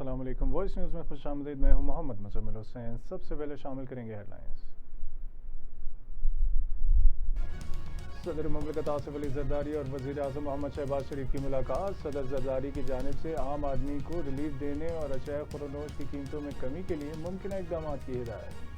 अस्सलाम वालेकुम। Voice news में खुशामदीद। मैं हूं मोहम्मद मुजम्मिल हुसैन। सबसे पहले शामिल करेंगे हेडलाइंस। सदर मुमलिकत आसिफ अली जरदारी और वज़ीर आज़म मोहम्मद शहबाज शरीफ की मुलाकात। सदर जरदारी की जानिब से आम आदमी को रिलीफ देने और अचैय खुरनोश की कीमतों में कमी के लिए मुमकिन इक़दाम की हिदायत।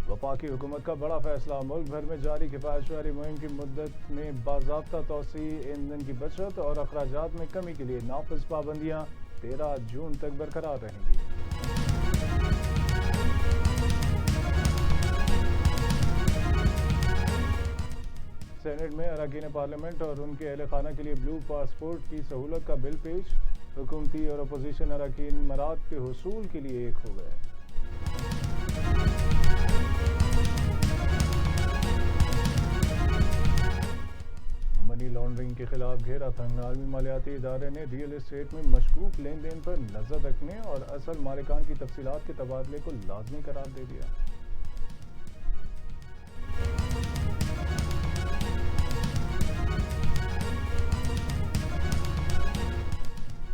वफाकी हुकूमत का बड़ा फैसला। मुल्क भर में जारी किफ़ायतशुमारी मुहिम की मुद्दत में बाज़ाब्ता तौसी, ईंधन की बचत और अखराजात में कमी के लिए नाफिज पाबंदियाँ 13 जून तक बरकरार रहेंगी। सेनेट में अरकान पार्लियामेंट और उनके अहल खाना के लिए ब्लू पासपोर्ट की सहूलत का बिल पेश। हुकूमती और अपोजिशन अरकान मराद के हुसूल के लिए एक हो गए। मनी लॉन्ड्रिंग के खिलाफ घेरा तंग। आलमी मालियाती इदारे ने रियल एस्टेट में मशकूक लेन देन पर नजर रखने और असल मालिकान की तफसीलात के तबादले को लाजमी करार दे दिया।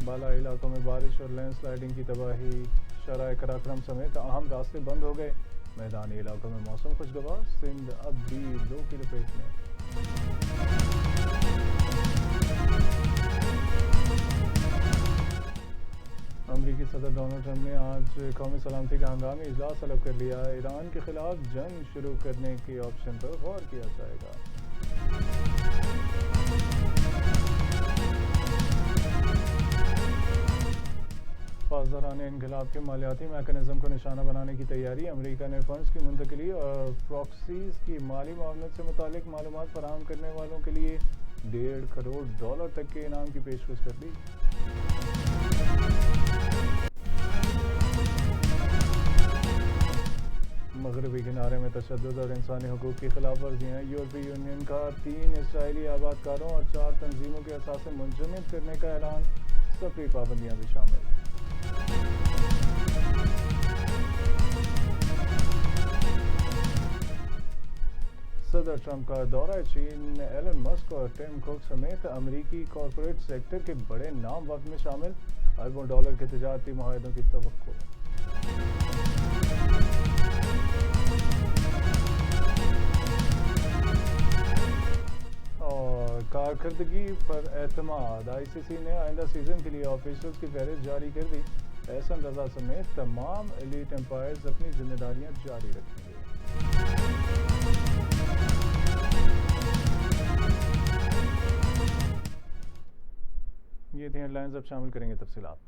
बाला इलाकों में बारिश और लैंडस्लाइडिंग की तबाही। शराय कराक्रम समेत अहम रास्ते बंद हो गए। मैदानी इलाकों में मौसम खुशगवार। सिंध अब भी लो की लपेट में। अमरीकी सदर डोनाल्ड ट्रंप ने आज कौमी सलामती का हंगामी इजलास तलब कर लिया। ईरान के खिलाफ जंग शुरू करने के ऑप्शन पर गौर किया जाएगा। पासदारान इनकलाब के मालियाती मैकेनिज्म को निशाना बनाने की तैयारी। अमेरिका ने फंड्स की मुंतकली और प्रॉक्सीज की माली मामलों से मुतालिक मालूमात फराहम करने वालों के लिए $1.5 करोड़ तक के इनाम की पेशकश कर दी। मगरबी किनारे में तशद्दुद और इंसानी हुकूक की खिलाफ वर्जियाँ। यूरोपीय यूनियन का 3 इसराइली आबादकारों और 4 तंजीमों के असासे मुंजमद करने का ऐलान। सफरी पाबंदियाँ भी शामिल। सदर ट्रंप का दौरा चीन। एलन मस्क और टिम कुक समेत अमरीकी कॉरपोरेट सेक्टर के बड़े नाम वक्त में शामिल। अरबों डॉलर के तिजारती मुआहदों की तवक्को। और कारकर्दगी पर एतमाद। ICC ने आइंदा सीजन के लिए ऑफिशियल्स की फहरिस्त जारी कर दी। एहसन रजा समेत तमाम एलीट एम्पायर्स अपनी जिम्मेदारियां जारी रखेंगे। ये थी हेडलाइंस। अब शामिल करेंगे तफसीलात।